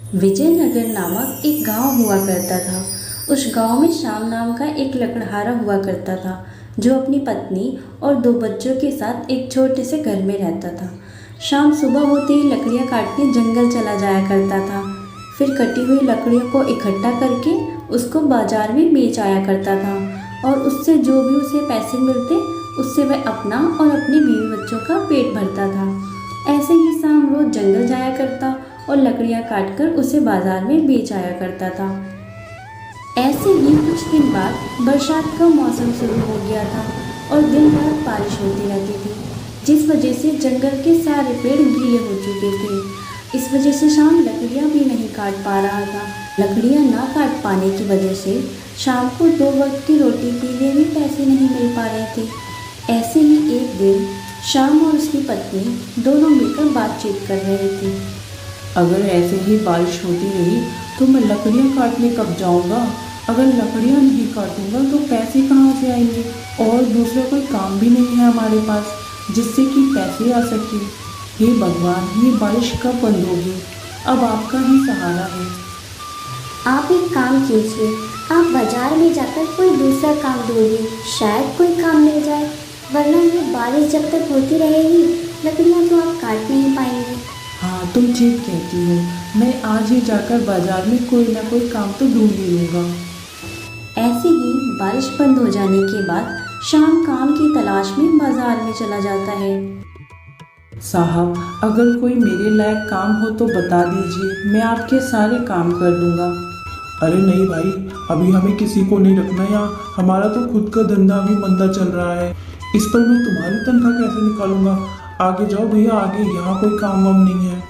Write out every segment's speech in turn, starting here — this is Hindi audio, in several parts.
विजयनगर नामक एक गांव हुआ करता था। उस गांव में श्याम नाम का एक लकड़हारा हुआ करता था, जो अपनी पत्नी और दो बच्चों के साथ एक छोटे से घर में रहता था। शाम सुबह होते ही लकड़ियां काटने जंगल चला जाया करता था। फिर कटी हुई लकड़ियों को इकट्ठा करके उसको बाजार में बेच आया करता था, और उससे जो भी उसे पैसे मिलते उससे वह अपना और अपनी बीवी बच्चों का पेट भरता था। ऐसे ही शाम रोज जंगल जाया करता और लकड़ियां काटकर उसे बाजार में बेच आया करता था। ऐसे ही कुछ दिन बाद बरसात का मौसम शुरू हो गया था और दिन रात बारिश होती रहती थी, जिस वजह से जंगल के सारे पेड़ गीले हो चुके थे। इस वजह से शाम लकड़ियां भी नहीं काट पा रहा था। लकड़ियां ना काट पाने की वजह से शाम को दो वक्त की रोटी के लिए भी पैसे नहीं मिल पा रहे थे। ऐसे ही एक दिन शाम और उसकी पत्नी दोनों मिलकर बातचीत कर रहे थे। अगर ऐसे ही बारिश होती रही तो मैं लकड़ियाँ काटने कब जाऊँगा? अगर लकड़ियाँ नहीं काटूंगा तो पैसे कहाँ से आएंगे? और दूसरा कोई काम भी नहीं है हमारे पास जिससे कि पैसे आ सके। हे भगवान, ये बारिश कब बंद होगी? अब आपका ही सहारा है। आप एक काम कीजिए, आप बाजार में जाकर कोई दूसरा काम ढूंढिए, शायद कोई काम मिल जाए। वरना ये बारिश जब तक होती रहेगी, लकड़ियाँ तो आप काट नहीं पाएंगे। हाँ, तुम ठीक कहती हो। मैं आज ही जाकर बाजार में कोई ना कोई काम तो ढूंढ ही लूँगा। ऐसे ही बारिश बंद हो जाने के बाद शाम काम की तलाश में बाजार में चला जाता है। साहब, अगर कोई मेरे लायक काम हो तो बता दीजिए, मैं आपके सारे काम कर दूंगा। अरे नहीं भाई, अभी हमें किसी को नहीं रखना यहाँ। हमारा तो खुद का धंधा भी मंदा चल रहा है। इस पर मैं तुम्हारी तनख्वाह कैसे निकालूंगा? आगे जाओ भैया, आगे, यहाँ कोई काम वाम नहीं है।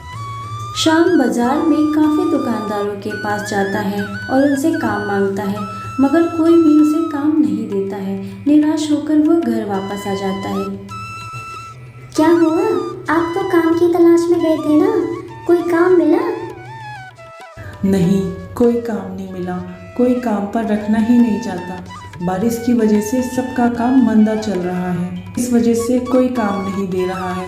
शाम बाजार में काफ़ी दुकानदारों के पास जाता है और उनसे काम मांगता है, मगर कोई भी उसे काम नहीं देता है। निराश होकर वह घर वापस आ जाता है। क्या हुआ? आप तो काम की तलाश में गए थे ना, कोई काम मिला? नहीं, कोई काम नहीं मिला। कोई काम पर रखना ही नहीं चाहता। बारिश की वजह से सबका काम मंदा चल रहा है, इस वजह से कोई काम नहीं दे रहा है।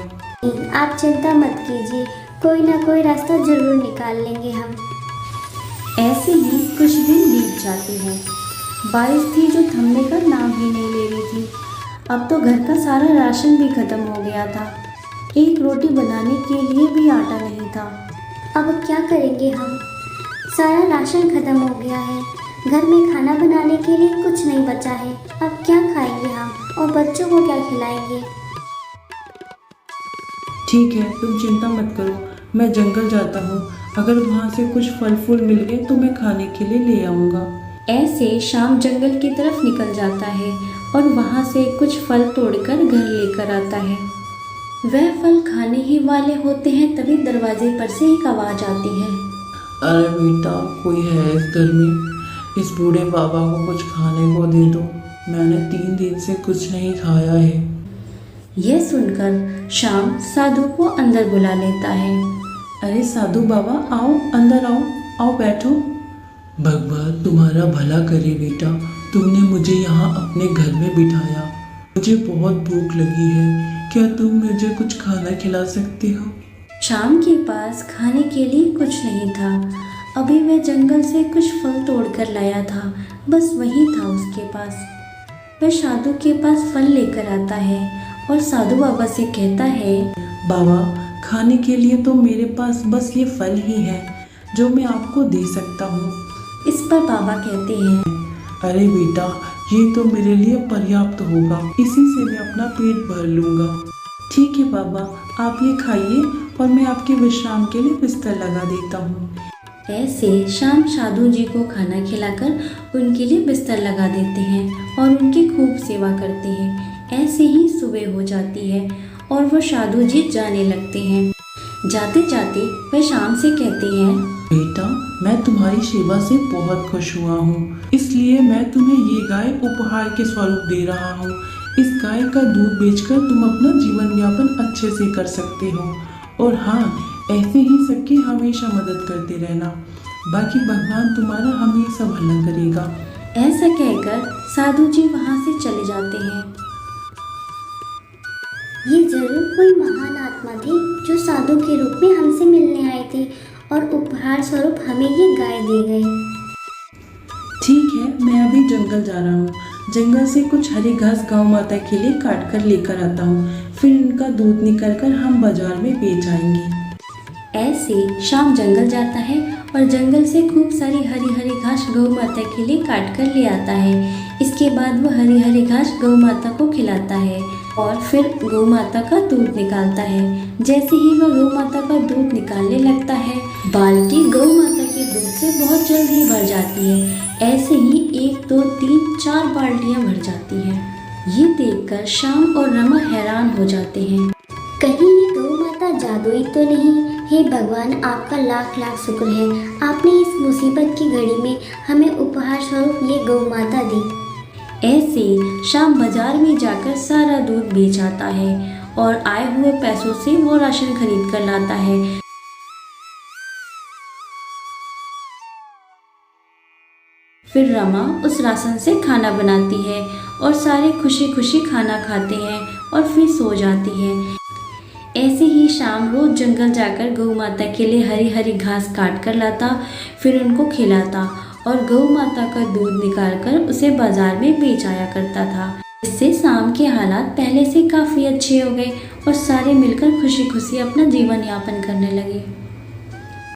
आप चिंता मत कीजिए, कोई ना कोई रास्ता जरूर निकाल लेंगे हम। ऐसे ही कुछ दिन बीत जाते हैं। बारिश थी जो थमने का नाम ही नहीं ले रही थी। अब तो घर का सारा राशन भी खत्म हो गया था। एक रोटी बनाने के लिए भी आटा नहीं था। अब क्या करेंगे हम? सारा राशन खत्म हो गया है, घर में खाना बनाने के लिए कुछ नहीं बचा है। अब क्या खाएंगे हम और बच्चों को क्या खिलाएंगे? ठीक है, तुम चिंता मत करो, मैं जंगल जाता हूँ। अगर वहाँ से कुछ फल फूल मिल गए तो मैं खाने के लिए ले आऊँगा। ऐसे शाम जंगल की तरफ निकल जाता है और वहाँ से कुछ फल तोड़कर घर लेकर आता है। वह फल खाने ही वाले होते हैं, तभी दरवाजे पर से एक आवाज़ आती है। अरे बेटा, कोई है इस घर में? इस बूढ़े बाबा को कुछ खाने को दे दो, मैंने 3 दिन से कुछ नहीं खाया है। यह सुनकर शाम साधु को अंदर बुला लेता है। अरे साधु बाबा, आओ, अंदर आओ, आओ बैठो। भगवान तुम्हारा भला करे बेटा, तुमने मुझे यहाँ अपने घर में बिठाया। मुझे बहुत भूख लगी है, क्या तुम मुझे कुछ खाना खिला सकते हो? शाम के पास खाने के लिए कुछ नहीं था। अभी वह जंगल से कुछ फल तोड़कर लाया था, बस वही था उसके पास। वह साधु के पास फल लेकर आता है और साधु बाबा से कहता है, बाबा, खाने के लिए तो मेरे पास बस ये फल ही है जो मैं आपको दे सकता हूँ। इस पर बाबा कहते हैं, अरे बेटा, ये तो मेरे लिए पर्याप्त होगा, इसी से मैं अपना पेट भर लूँगा। ठीक है बाबा, आप ये खाइए और मैं आपके विश्राम के लिए बिस्तर लगा देता हूँ। ऐसे शाम साधु जी को खाना खिलाकर उनके लिए बिस्तर लगा देते हैं और उनकी खूब सेवा करते हैं। ऐसे ही सुबह हो जाती है और वह साधु जी जाने लगते हैं। जाते जाते वह शाम से कहते हैं, बेटा, मैं तुम्हारी सेवा से बहुत खुश हुआ हूँ, इसलिए मैं तुम्हें ये गाय उपहार के स्वरूप दे रहा हूँ। इस गाय का दूध बेचकर तुम अपना जीवन यापन अच्छे से कर सकते हो। और हाँ, ऐसे ही सबकी हमेशा मदद करते रहना, बाकी भगवान तुम्हारा हमेशा भला करेगा। ऐसा कहकर साधु जी वहाँ से चले जाते हैं। ये जरूर कोई महान आत्मा थी जो साधु के रूप में हमसे मिलने आए थे और उपहार स्वरूप हमें ये गाय दी गई। ठीक है, मैं अभी जंगल जा रहा हूँ। जंगल से कुछ हरी घास गौ माता के लिए काट कर लेकर आता हूँ, फिर इनका दूध निकाल कर हम बाजार में बेच आएंगे। ऐसे शाम जंगल जाता है और जंगल से खूब सारी हरी हरी घास गौ माता के लिए काट कर ले आता है। इसके बाद वह हरी हरी घास गौ माता को खिलाता है और फिर गौ माता का दूध निकालता है। जैसे ही वह गौ माता का दूध निकालने लगता है, बाल्टी गौ माता के दूध से बहुत जल्द ही भर जाती है। ऐसे ही 1 2 3 4 बाल्टियां भर जाती हैं। ये देखकर श्याम और रमा हैरान हो जाते हैं। कहीं ये गौ माता जादुई तो नहीं? हे भगवान, आपका लाख लाख शुक्र है, आपने इस मुसीबत की घड़ी में हमें उपहार स्वरूप ये गौ माता दी। ऐसे शाम बाजार में जाकर सारा दूध बेच आता है और आए हुए पैसों से वो राशन खरीद कर लाता है। फिर रमा उस राशन से खाना बनाती है और सारे खुशी खुशी खाना खाते हैं और फिर सो जाती है। ऐसे ही शाम रोज जंगल जाकर गौ माता के लिए हरी हरी घास काट कर लाता, फिर उनको खिलाता और गौ माता का दूध निकालकर उसे बाजार में बेच आया करता था। इससे शाम के हालात पहले से काफ़ी अच्छे हो गए और सारे मिलकर खुशी खुशी अपना जीवन यापन करने लगे।